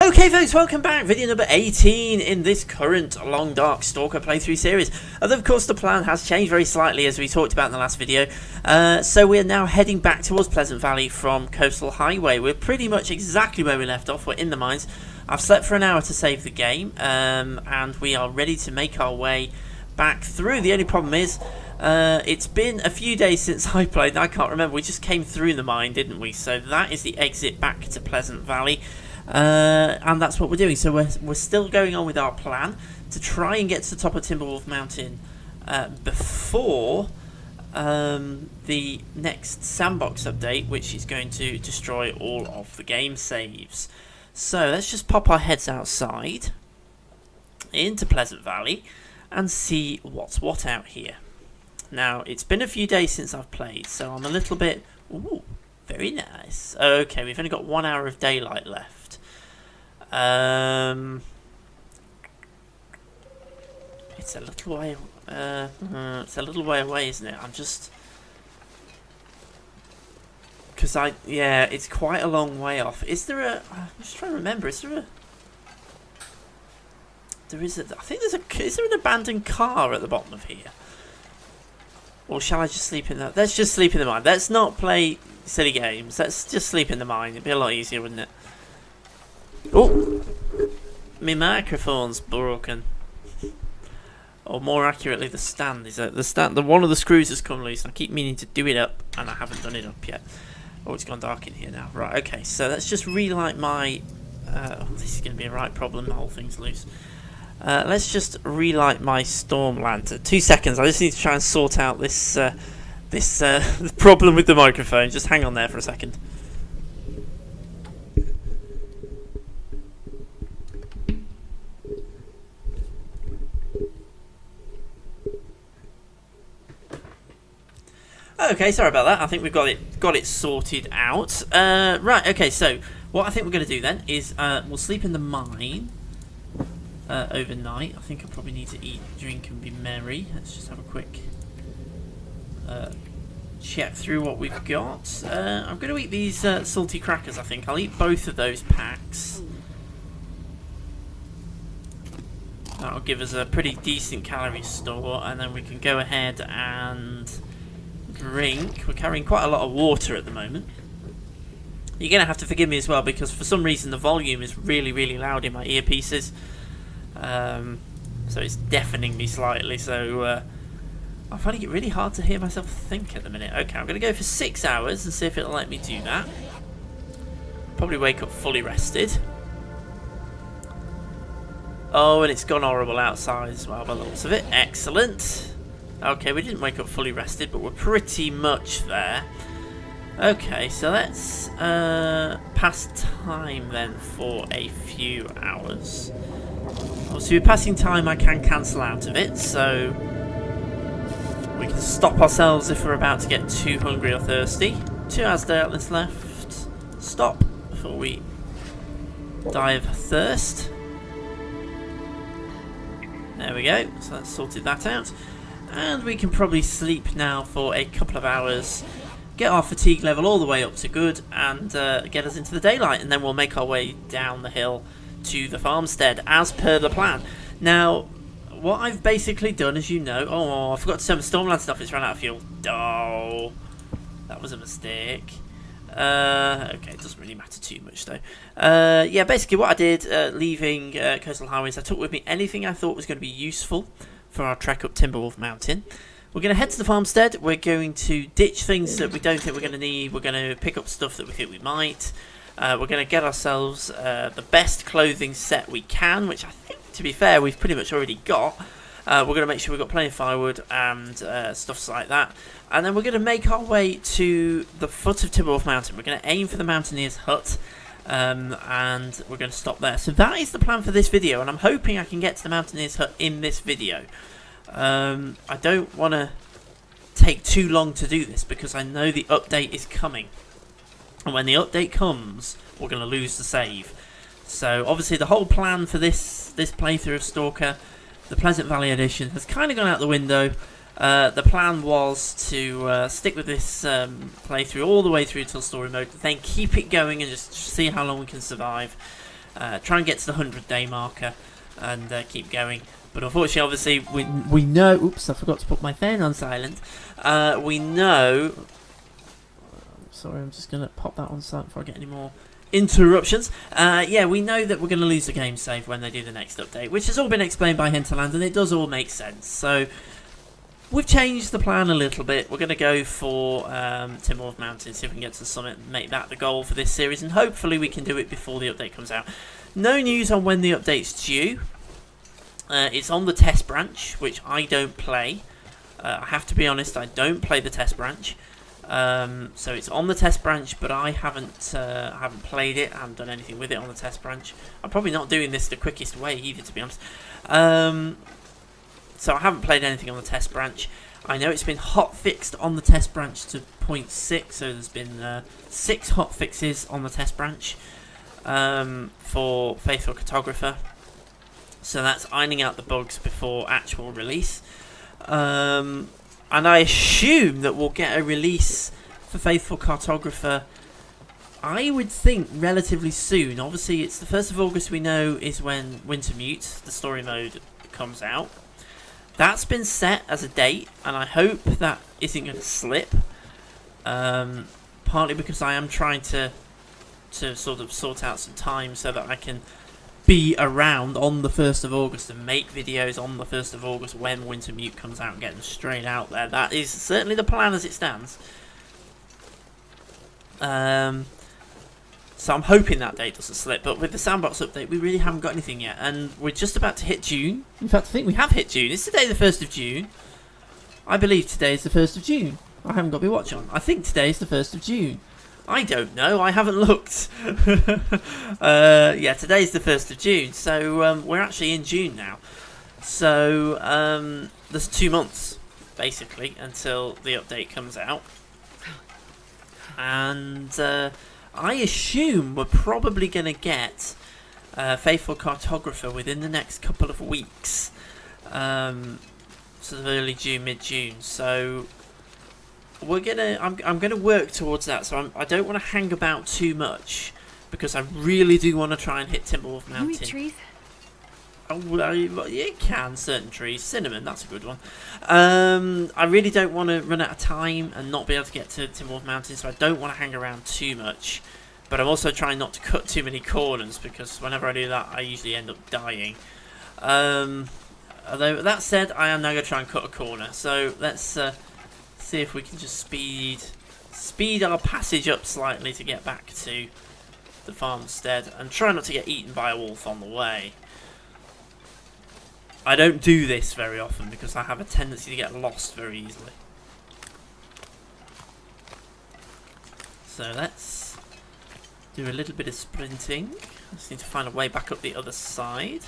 Okay folks, welcome back. Video number 18 in this current Long Dark Stalker playthrough series. Although of course the plan has changed very slightly as we talked about in the last video. So we're now heading back towards Pleasant Valley from Coastal Highway. We're pretty much exactly where we left off. We're in the mines. I've slept for an hour to save the game, and we are ready to make our way back through. The only problem is it's been a few days since I played and I can't remember. We just came through the mine, didn't we? So that is the exit back to Pleasant Valley. And that's what we're doing. So we're still going on with our plan to try and get to the top of Timberwolf Mountain before the next sandbox update, which is going to destroy all of the game saves. So let's just pop our heads outside into Pleasant Valley and see what's what out here. Now, it's been a few days since I've played, so I'm a little bit... Ooh, very nice. Okay, we've only got 1 hour of daylight left. It's a little way. It's a little way away, isn't it? I'm just because yeah, it's quite a long way off. Is there a? I'm just trying to remember. Is there a? There is a. I think there's a. Is there an abandoned car at the bottom of here? Or shall I just sleep in that? Let's just sleep in the mine. Let's not play silly games. Let's just sleep in the mine. It'd be a lot easier, wouldn't it? Oh, my microphone's broken. Or more accurately, the stand is the stand. One of the screws has come loose. And I keep meaning to do it up, and I haven't done it up yet. Oh, it's gone dark in here now. Right. Okay. So let's just relight my. Oh, this is going to be a right problem. The whole thing's loose. Let's just relight my storm lantern. 2 seconds. I just need to try and sort out this problem with the microphone. Just hang on there for a second. Okay, sorry about that. I think we've got it sorted out. Right, okay, so what I think we're going to do then is we'll sleep in the mine overnight. I think I probably need to eat, drink and be merry. Let's just have a quick check through what we've got. I'm going to eat these salty crackers, I think. I'll eat both of those packs. That'll give us a pretty decent calorie store, and then we can go ahead and drink. We're carrying quite a lot of water at the moment. You're going to have to forgive me as well, because for some reason the volume is really, really loud in my earpieces. So it's deafening me slightly, so I'm finding it really hard to hear myself think at the minute. Okay, I'm going to go for 6 hours and see if it'll let me do that. Probably wake up fully rested. Oh, and it's gone horrible outside as well by the looks of it. Excellent. Okay, we didn't wake up fully rested, but we're pretty much there. Okay, so let's pass time then for a few hours. Obviously, with passing time, I can cancel out of it, so we can stop ourselves if we're about to get too hungry or thirsty. 2 hours daylight left. Stop before we die of thirst. There we go. So that's sorted that out. And we can probably sleep now for a couple of hours, get our fatigue level all the way up to good, and get us into the daylight, and then we'll make our way down the hill to the farmstead as per the plan. Now, what I've basically done, as you know... Oh, I forgot to turn the Stormland stuff. It's run out of fuel. Oh, that was a mistake. Okay, it doesn't really matter too much though. Yeah, basically what I did leaving Coastal Highways, I took with me anything I thought was going to be useful for our trek up Timberwolf Mountain. We're going to head to the farmstead. We're going to ditch things that we don't think we're going to need. We're going to pick up stuff that we think we might. We're going to get ourselves the best clothing set we can, which I think, to be fair, we've pretty much already got. We're going to make sure we've got plenty of firewood and stuff like that. And then we're going to make our way to the foot of Timberwolf Mountain. We're going to aim for the mountaineer's hut. And we're going to stop there. So that is the plan for this video, and I'm hoping I can get to the mountaineer's hut in this video. I don't want to take too long to do this because I know the update is coming, and when the update comes we're going to lose the save. So obviously the whole plan for this playthrough of Stalker, the Pleasant Valley edition, has kind of gone out the window. The plan was to stick with this playthrough all the way through till story mode, then keep it going and just see how long we can survive. try and get to the 100-day marker and keep going. But unfortunately, obviously, we know... Oops, I forgot to put my phone on silent. We know... Sorry, I'm just going to pop that on silent before I get any more interruptions. Yeah, we know that we're going to lose the game save when they do the next update, which has all been explained by Hinterland, and it does all make sense. So we've changed the plan a little bit. We're going to go for Timberwolf Mountain, see if we can get to the summit and make that the goal for this series, and hopefully we can do it before the update comes out. No news on when the update's due. It's on the test branch, which I don't play. I have to be honest, I don't play the test branch. So it's on the test branch, but I haven't played it. I haven't done anything with it on the test branch. I'm probably not doing this the quickest way either, to be honest. So I haven't played anything on the test branch. I know it's been hot fixed on the test branch to 0.6, so there's been 6 hot fixes on the test branch for Faithful Cartographer. So that's ironing out the bugs before actual release. And I assume that we'll get a release for Faithful Cartographer, I would think, relatively soon. Obviously, it's the 1st of August we know is when Wintermute, the story mode, comes out. That's been set as a date, and I hope that isn't going to slip. Partly because I am trying to sort of sort out some time so that I can be around on the 1st of August and make videos on the 1st of August when Wintermute comes out and get them straight out there. That is certainly the plan as it stands. So I'm hoping that date doesn't slip, but with the Sandbox update we really haven't got anything yet, and we're just about to hit June. In fact, I think we have hit June. It's today the 1st of June. I believe today is the 1st of June. I haven't got my watch on. I think today is the 1st of June. I don't know, I haven't looked. Yeah, today's the 1st of June, so we're actually in June now. So there's 2 months, basically, until the update comes out. And I assume we're probably going to get Faithful Cartographer within the next couple of weeks. Sort of early June, mid-June, so... I'm gonna work towards that, so I don't want to hang about too much because I really do want to try and hit Timberwolf Mountain. You eat trees? Oh, well, you can, certain trees. Cinnamon, that's a good one. I really don't want to run out of time and not be able to get to Timberwolf Mountain, so I don't want to hang around too much. But I'm also trying not to cut too many corners because whenever I do that, I usually end up dying. Although that said, I am now going to try and cut a corner. So let's see if we can just speed our passage up slightly to get back to the farmstead and try not to get eaten by a wolf on the way. I don't do this very often because I have a tendency to get lost very easily. So let's do a little bit of sprinting. I just need to find a way back up the other side.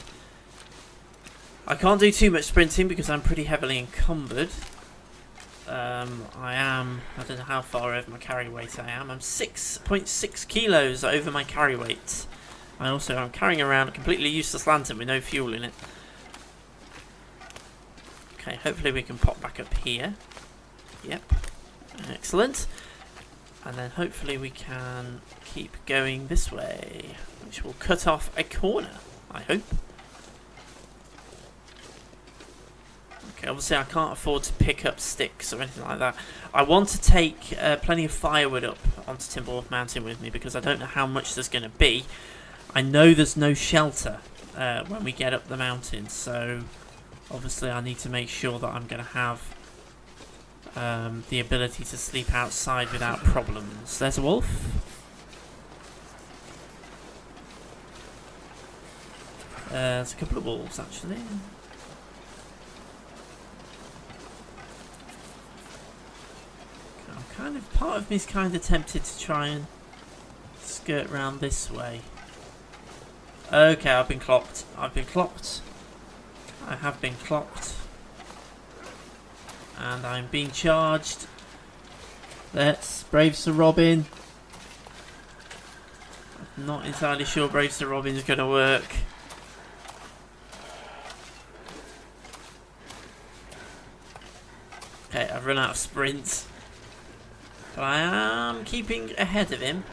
I can't do too much sprinting because I'm pretty heavily encumbered. I don't know how far over my carry weight I am. I'm 6.6 kilos over my carry weight. I'm carrying around a completely useless lantern with no fuel in it. Okay, hopefully we can pop back up here. Yep. Excellent. And then hopefully we can keep going this way, which will cut off a corner, I hope. Okay, obviously I can't afford to pick up sticks or anything like that. I want to take plenty of firewood up onto Timberwolf Mountain with me because I don't know how much there's going to be. I know there's no shelter when we get up the mountain, so obviously I need to make sure that I'm going to have the ability to sleep outside without problems. There's a wolf. There's a couple of wolves actually. Part of me is kind of tempted to try and skirt round this way. Okay, I've been clocked. I have been clocked. And I'm being charged. Let's brave Sir Robin. I'm not entirely sure brave Sir Robin is going to work. Okay, I've run out of sprints. But I am keeping ahead of him.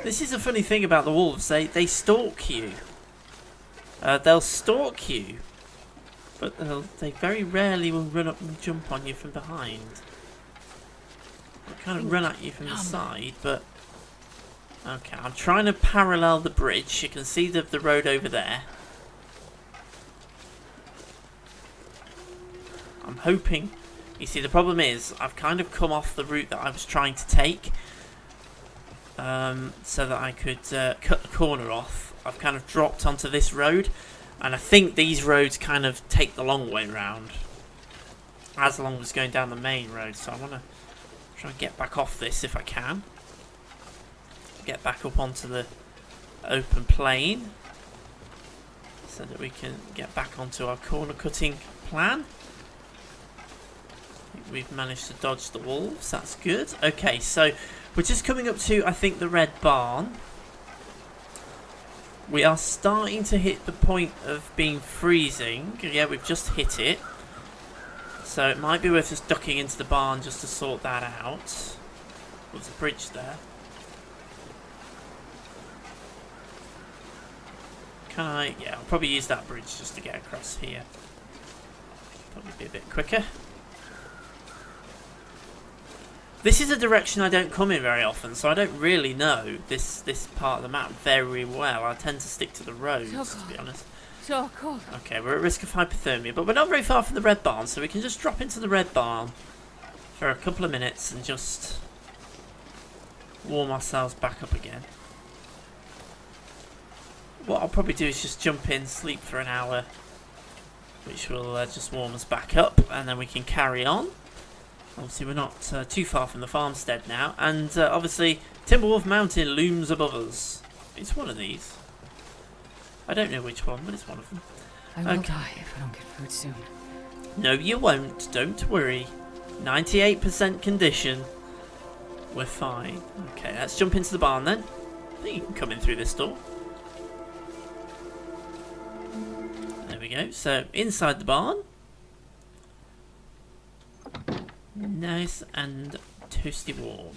This is a funny thing about the wolves. They stalk you. They'll stalk you, but they very rarely will run up and jump on you from behind. They kind of run at you from the side, but... Okay, I'm trying to parallel the bridge. You can see the road over there. I'm hoping... You see, the problem is, I've kind of come off the route that I was trying to take. So that I could cut the corner off. I've kind of dropped onto this road. And I think these roads kind of take the long way round. As long as going down the main road. So I want to try and get back off this if I can. Get back up onto the open plain. So that we can get back onto our corner cutting plan. We've managed to dodge the wolves. That's good. Okay, so we're just coming up to, I think, the red barn. We are starting to hit the point of being freezing. Yeah, we've just hit it. So it might be worth just ducking into the barn just to sort that out. There's a bridge there. Can I? Yeah, I'll probably use that bridge just to get across here. Probably be a bit quicker. This is a direction I don't come in very often, so I don't really know this part of the map very well. I tend to stick to the roads, to be honest. So cold. Okay, we're at risk of hypothermia, but we're not very far from the red barn, so we can just drop into the red barn for a couple of minutes and just warm ourselves back up again. What I'll probably do is just jump in, sleep for an hour, which will just warm us back up, and then we can carry on. Obviously, we're not too far from the farmstead now, and obviously, Timberwolf Mountain looms above us. It's one of these. I don't know which one, but it's one of them. I will die if I don't get food soon. No, you won't. Don't worry. 98% condition. We're fine. Okay, let's jump into the barn then. I think you can come in through this door. There we go. So, inside the barn. Nice and toasty warm.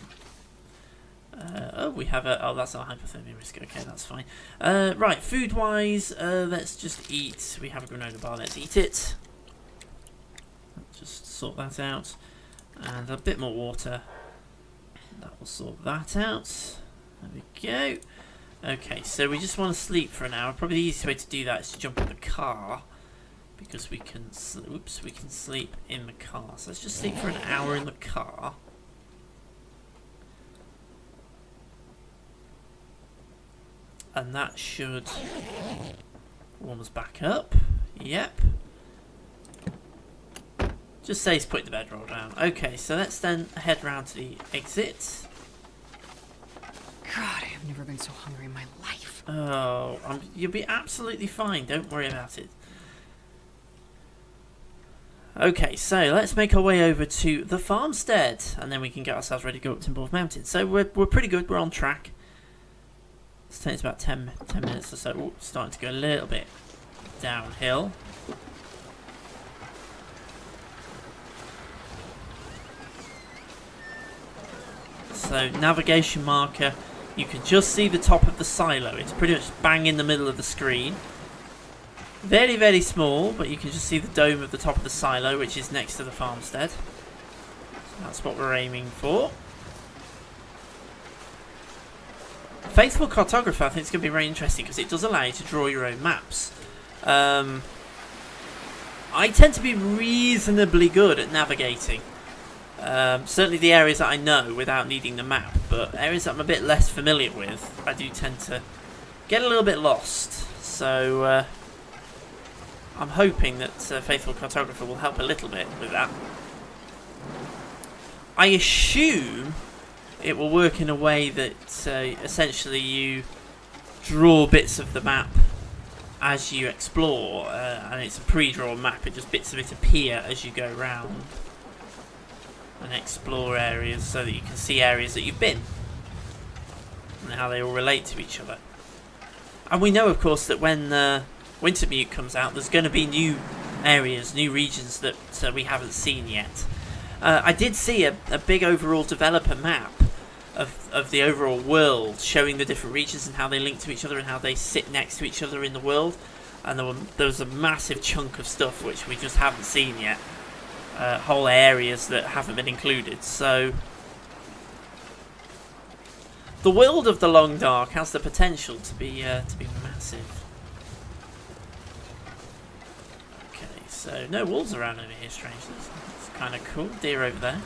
Oh, we have a... Oh, that's our hypothermia risk. Okay, that's fine. Right, food-wise, let's just eat. We have a granola bar. Let's eat it. Just sort that out. And a bit more water. That will sort that out. There we go. Okay, so we just want to sleep for an hour. Probably the easiest way to do that is to jump in the car. Because we can, we can sleep in the car. So let's just sleep for an hour in the car. And that should warm us back up. Yep. Just saves putting the bedroll down. Okay, so let's then head round to the exit. God, I've never been so hungry in my life. Oh, you'll be absolutely fine. Don't worry about it. Okay, so let's make our way over to the farmstead, and then we can get ourselves ready to go up Timberwolf Mountain. So we're pretty good. We're on track. It's taking us about 10 minutes or so. Ooh, starting to go a little bit downhill. So navigation marker. You can just see the top of the silo. It's pretty much bang in the middle of the screen. Very, very small, but you can just see the dome of the top of the silo, which is next to the farmstead. So that's what we're aiming for. Faithful Cartographer, I think it's going to be very interesting because it does allow you to draw your own maps. I tend to be reasonably good at navigating. Certainly the areas that I know without needing the map, but areas that I'm a bit less familiar with, I do tend to get a little bit lost. So I'm hoping that Faithful Cartographer will help a little bit with that. I assume it will work in a way that essentially you draw bits of the map as you explore, and it's a pre-drawn map. It just bits of it appear as you go around and explore areas so that you can see areas that you've been and how they all relate to each other. And we know, of course, that when Wintermute comes out, there's going to be new areas, new regions that we haven't seen yet. I did see a big overall developer map of the overall world, showing the different regions and how they link to each other and how they sit next to each other in the world. And there was a massive chunk of stuff which we just haven't seen yet. Whole areas that haven't been included. So the world of the Long Dark has the potential to be massive. Okay, so no wolves around over here, strangely. It's kind of cool. Deer over there.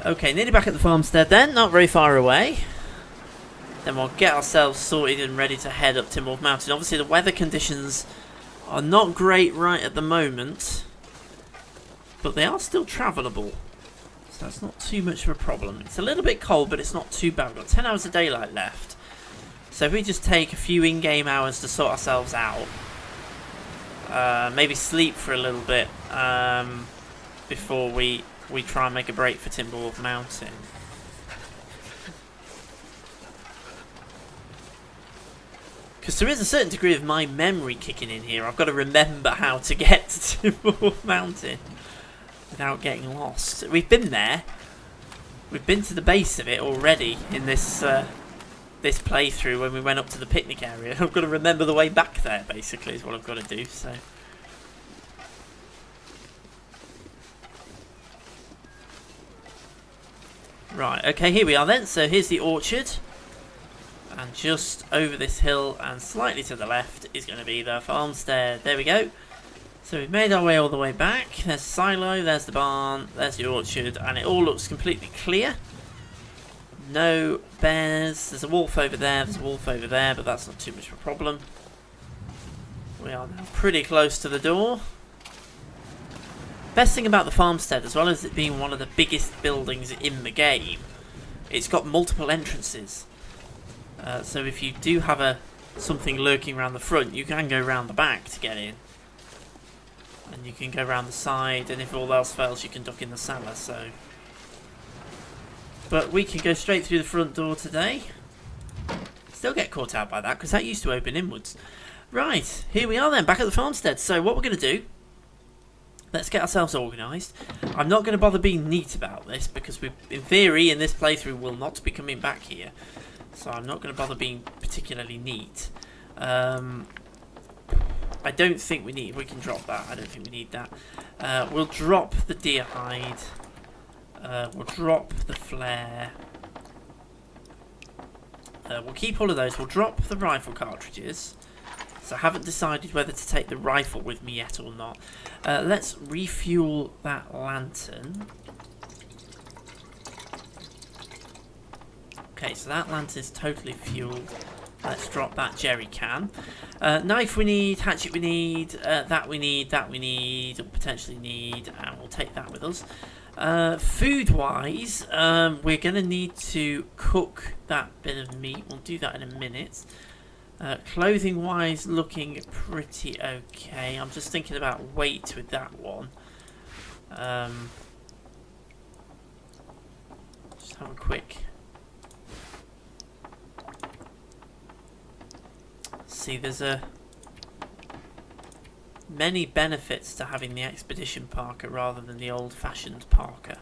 Okay, nearly back at the farmstead then. Not very far away. Then we'll get ourselves sorted and ready to head up Timberwolf Mountain. Obviously, the weather conditions are not great right at the moment, but they are still travelable. So that's not too much of a problem. It's a little bit cold, but it's not too bad. We've got 10 hours of daylight left. So if we just take a few in-game hours to sort ourselves out, maybe sleep for a little bit before we try and make a break for Timberwolf Mountain. Because there is a certain degree of my memory kicking in here. I've got to remember how to get to Timberwolf Mountain without getting lost. We've been there. We've been to the base of it already in this this playthrough when we went up to the picnic area. I've got to remember the way back there, basically, is what I've got to do. So. Right, okay, here we are then. So here's the orchard. And just over this hill and slightly to the left is going to be the farmstead. There we go. So we've made our way all the way back. There's the silo, there's the barn, there's the orchard, and it all looks completely clear. No bears. There's a wolf over there, there's a wolf over there, but that's not too much of a problem. We are now pretty close to the door. Best thing about the farmstead, as well as it being one of the biggest buildings in the game, it's got multiple entrances. So if you do have something lurking around the front, you can go around the back to get in. And you can go around the side, and if all else fails, you can duck in the cellar. So, but we can go straight through the front door today. Still get caught out by that, because that used to open inwards. Right, here we are then, back at the farmstead. So what we're going to do, let's get ourselves organised. I'm not going to bother being neat about this, because we, in theory, in this playthrough, will not be coming back here. So I'm not going to bother being particularly neat. I don't think we need... We can drop that. I don't think we need that. We'll drop the deer hide. We'll drop the flare. We'll keep all of those. We'll drop the rifle cartridges. So I haven't decided whether to take the rifle with me yet or not. Let's refuel that lantern. Okay, so that lantern's totally fueled. Let's drop that jerry can. Knife we need, hatchet we need, that we need, or potentially need, and we'll take that with us. Food-wise, we're going to need to cook that bit of meat. We'll do that in a minute. Clothing-wise, looking pretty okay. I'm just thinking about weight with that one. Just have a quick... See, there's many benefits to having the expedition parka rather than the old-fashioned parka.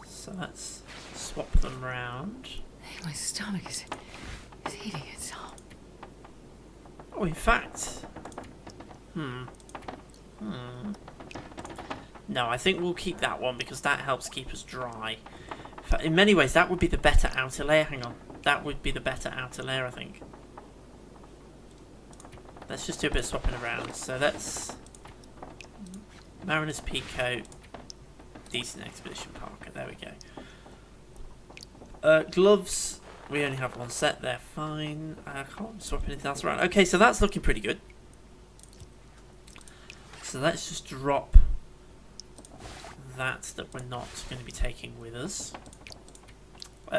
So let's swap them round. Hey, my stomach is eating itself. Oh, in fact... No, I think we'll keep that one because that helps keep us dry. In many ways, that would be the better outer layer. Hang on. That would be the better outer layer, I think. Let's just do a bit of swapping around. So let's... Mariner's Peacoat. Decent Expedition Parker. There we go. Gloves. We only have one set. They're fine. I can't swap anything else around. Okay, so that's looking pretty good. So let's just drop that we're not going to be taking with us.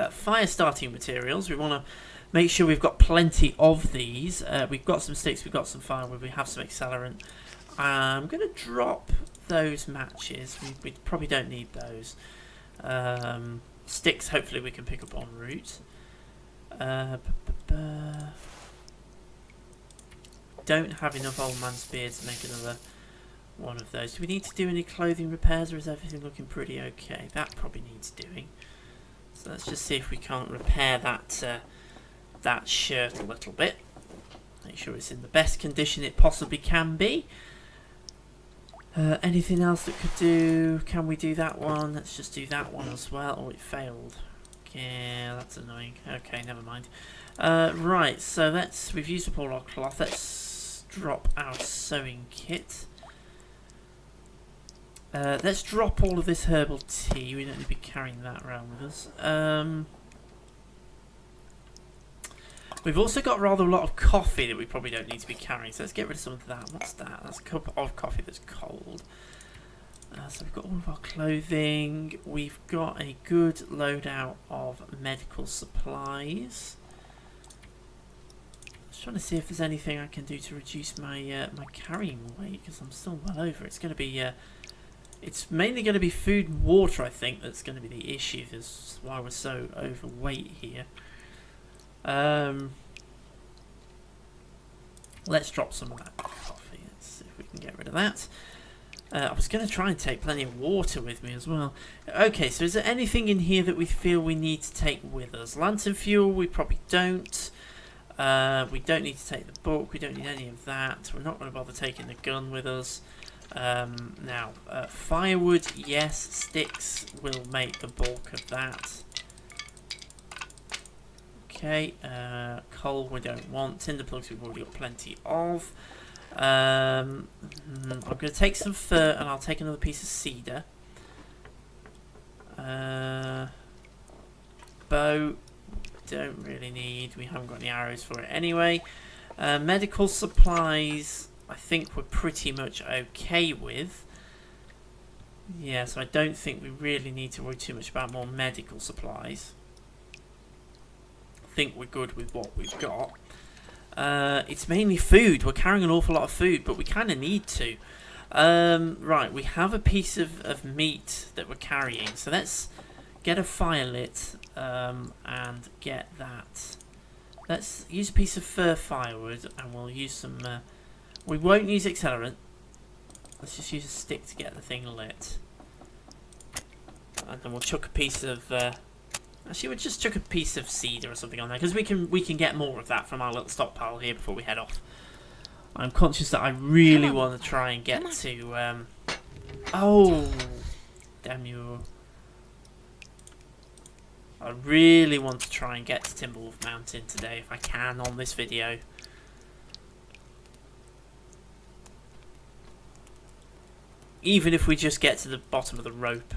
Fire starting materials. We want to make sure we've got plenty of these. We've got some sticks, we've got some firewood, we have some accelerant. I'm going to drop those matches. We probably don't need those. Sticks, hopefully we can pick up en route. Don't have enough old man's beard to make another one of those. Do we need to do any clothing repairs, or is everything looking pretty okay? That probably needs doing. So let's just see if we can't repair that shirt a little bit. Make sure it's in the best condition it possibly can be. Anything else that could do? Can we do that one? Let's just do that one as well. Oh, it failed. Yeah, that's annoying. Okay, never mind. Right, so we've used up all our cloth. Let's drop our sewing kit. Let's drop all of this herbal tea. We don't need to be carrying that around with us. We've also got rather a lot of coffee that we probably don't need to be carrying, so let's get rid of some of that. What's that? That's a cup of coffee that's cold. So we've got all of our clothing. We've got a good loadout of medical supplies. Just trying to see if there's anything I can do to reduce my my carrying weight, because I'm still well over. It's going to be it's mainly going to be food and water, I think, that's going to be the issue. That's why we're so overweight here. Let's drop some of that coffee. Let's see if we can get rid of that. I was going to try and take plenty of water with me as well. Okay, so is there anything in here that we feel we need to take with us? Lantern fuel, we probably don't. We don't need to take the book. We don't need any of that. We're not going to bother taking the gun with us. Now, firewood, yes. Sticks will make the bulk of that. Okay, coal we don't want. Tinder plugs we've already got plenty of. I'm going to take some fur, and I'll take another piece of cedar. Bow, don't really need. We haven't got any arrows for it anyway. Medical supplies, I think we're pretty much okay with. Yeah, so I don't think we really need to worry too much about more medical supplies. I think we're good with what we've got. It's mainly food. We're carrying an awful lot of food, but we kind of need to. Right, we have a piece of meat that we're carrying, so let's get a fire lit and get that. Let's use a piece of fir firewood, and we'll use some... we won't use accelerant. Let's just use a stick to get the thing lit. And then we'll chuck a piece of... actually, we'll just chuck a piece of cedar or something on there, because we can get more of that from our little stockpile here before we head off. I'm conscious that I really want to try and get to... oh, damn you. I really want to try and get to Timberwolf Mountain today, if I can, on this video. Even if we just get to the bottom of the rope.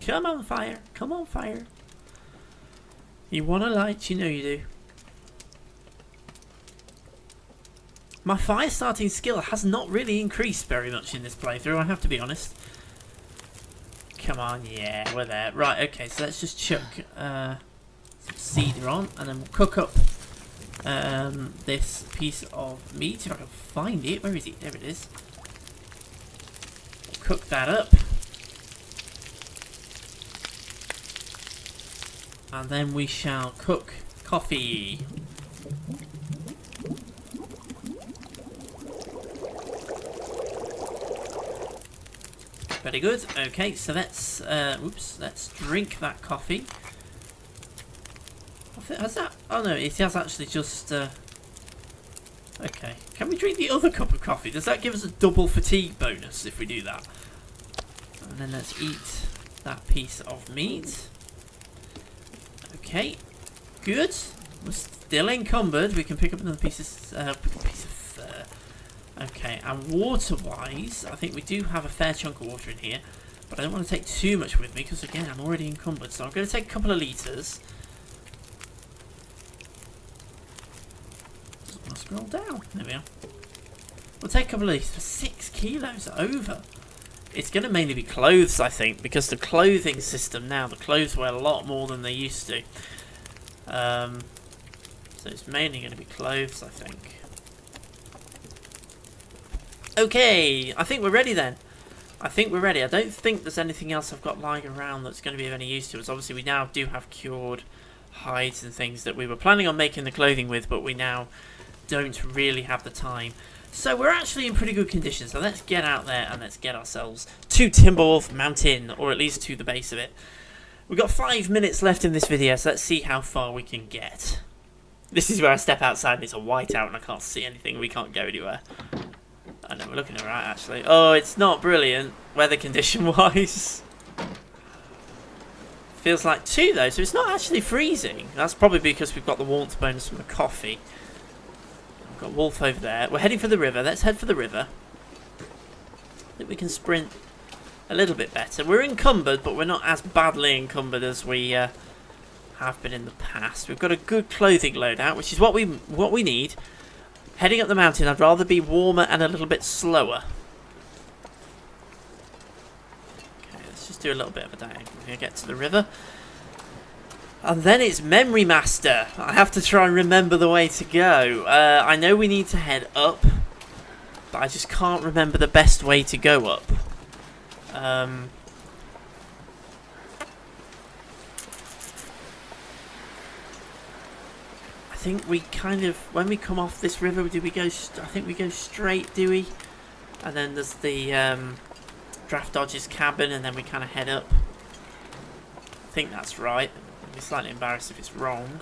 Come on, fire. Come on, fire. You want a light? You know you do. My fire starting skill has not really increased very much in this playthrough, I have to be honest. Come on, yeah, we're there. Right, okay, so let's just chuck some cedar on, and then we'll cook up this piece of meat, if I can find it. Where is it? There it is. We'll cook that up. And then we shall cook coffee. Very good. Okay, so let's let's drink that coffee. Has that? Oh no, it has actually just. Okay, can we drink the other cup of coffee? Does that give us a double fatigue bonus if we do that? And then let's eat that piece of meat. Okay, good. We're still encumbered. We can pick up another piece of fur. Okay, and water-wise, I think we do have a fair chunk of water in here, but I don't want to take too much with me because, again, I'm already encumbered. So I'm going to take a couple of litres. Just want to scroll down. There we are. We'll take a couple of litres for 6 kilos over. It's going to mainly be clothes, I think, because the clothing system now, the clothes weigh a lot more than they used to. So it's mainly going to be clothes, I think. Okay, I think we're ready then. I think we're ready. I don't think there's anything else I've got lying around that's going to be of any use to us. Obviously, we now do have cured hides and things that we were planning on making the clothing with, but we now don't really have the time. So we're actually in pretty good condition, so let's get out there and let's get ourselves to Timberwolf Mountain, or at least to the base of it. We've got 5 minutes left in this video, so let's see how far we can get. This is where I step outside and it's a whiteout and I can't see anything, we can't go anywhere. I know, we're looking alright actually. Oh, it's not brilliant, weather condition wise. Feels like 2 though, so it's not actually freezing. That's probably because we've got the warmth bonus from the coffee. We've got Wolf over there. We're heading for the river. Let's head for the river. I think we can sprint a little bit better. We're encumbered, but we're not as badly encumbered as we have been in the past. We've got a good clothing loadout, which is what we need. Heading up the mountain, I'd rather be warmer and a little bit slower. Okay, let's just do a little bit of a diagonal here, get to the river. And then it's Memory Master. I have to try and remember the way to go. I know we need to head up, but I just can't remember the best way to go up. I think we kind of, when we come off this river, do we go? I think we go straight, do we? And then there's the Draft Dodger's cabin, and then we kind of head up. I think that's right. I'd be slightly embarrassed if it's wrong.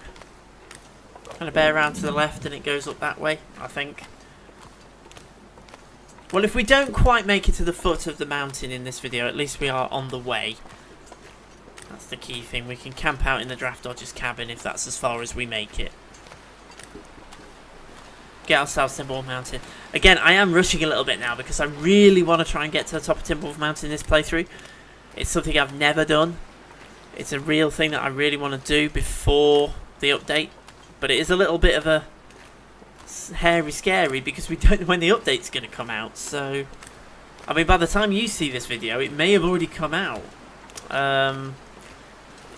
Kind of bear around to the left, and it goes up that way, I think. Well, if we don't quite make it to the foot of the mountain in this video, at least we are on the way. That's the key thing. We can camp out in the Draft Dodger's cabin if that's as far as we make it. Get ourselves Timberwolf Mountain. Again, I am rushing a little bit now because I really want to try and get to the top of Timberwolf Mountain in this playthrough. It's something I've never done. It's a real thing that I really want to do before the update. But it is a little bit of a hairy scary because we don't know when the update's going to come out. So, I mean, by the time you see this video, it may have already come out.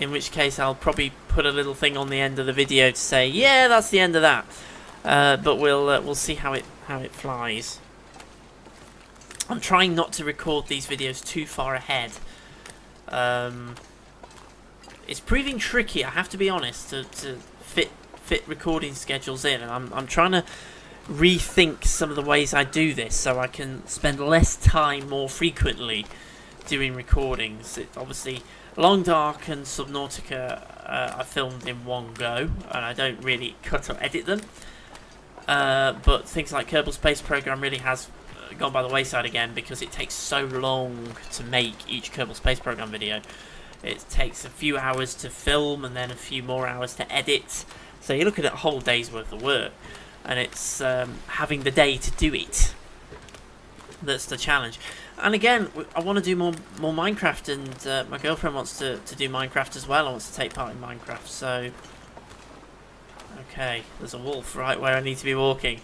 In which case, I'll probably put a little thing on the end of the video to say, yeah, that's the end of that. But we'll see how it flies. I'm trying not to record these videos too far ahead. It's proving tricky, I have to be honest, to fit recording schedules in, and I'm trying to rethink some of the ways I do this so I can spend less time more frequently doing recordings. Obviously, Long Dark and Subnautica I filmed in one go, and I don't really cut or edit them. But things like Kerbal Space Program really has gone by the wayside again because it takes so long to make each Kerbal Space Program video. It takes a few hours to film and then a few more hours to edit. So you're looking at a whole day's worth of work, and it's having the day to do it that's the challenge. And again, I want to do more Minecraft, and my girlfriend wants to do Minecraft as well. I want to take part in Minecraft, so... Okay, there's a wolf right where I need to be walking.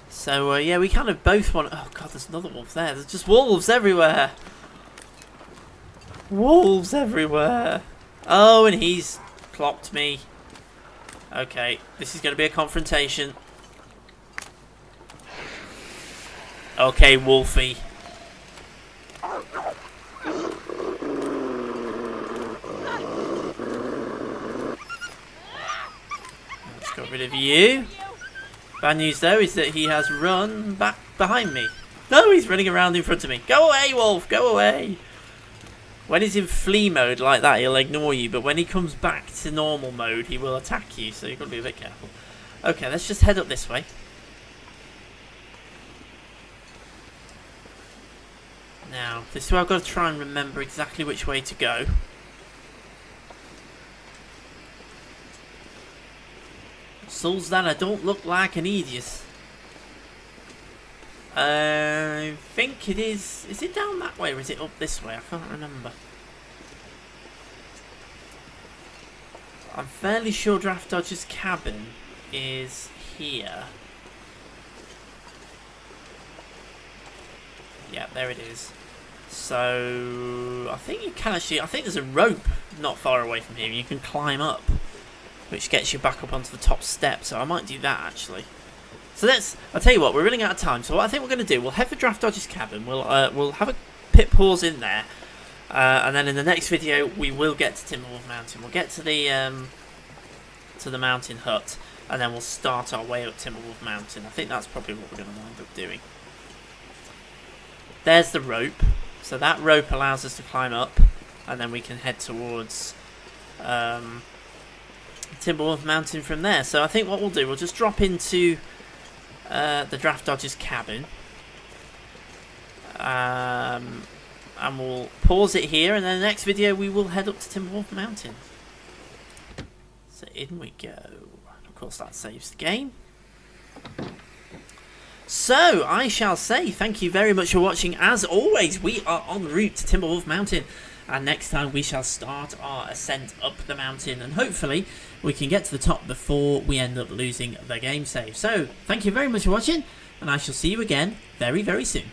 So, yeah, we kind of both want... Oh, God, there's another wolf there. There's just wolves everywhere. Wolves everywhere. Oh, and he's clocked me. Okay, this is going to be a confrontation. Okay, Wolfie. Let's get rid of you. Bad news though is that he has run back behind me. No, he's running around in front of me. Go away, Wolf, go away. When he's in flee mode like that, he'll ignore you, but when he comes back to normal mode, he will attack you, so you've got to be a bit careful. Okay, let's just head up this way. Now, this is where I've got to try and remember exactly which way to go. Souls that I don't look like an idiot. I think it is... Is it down that way or is it up this way? I can't remember. I'm fairly sure Draft Dodger's cabin is here. Yeah, there it is. So, I think you can actually... I think there's a rope not far away from here. You can climb up, which gets you back up onto the top step. So I might do that, actually. So I'll tell you what, we're running out of time. So what I think we're going to do, we'll head for Draft Dodger's cabin. We'll have a pit pause in there. And then in the next video, we will get to Timberwolf Mountain. We'll get to the mountain hut. And then we'll start our way up Timberwolf Mountain. I think that's probably what we're going to wind up doing. There's the rope. So that rope allows us to climb up. And then we can head towards Timberwolf Mountain from there. So I think what we'll do, we'll just drop into the Draft Dodger's cabin. And we'll pause it here. And then the next video, we will head up to Timberwolf Mountain. So in we go. Of course, that saves the game. So, I shall say thank you very much for watching. As always, we are en route to Timberwolf Mountain. And next time we shall start our ascent up the mountain. And hopefully we can get to the top before we end up losing the game save. So, thank you very much for watching. And I shall see you again very, very soon.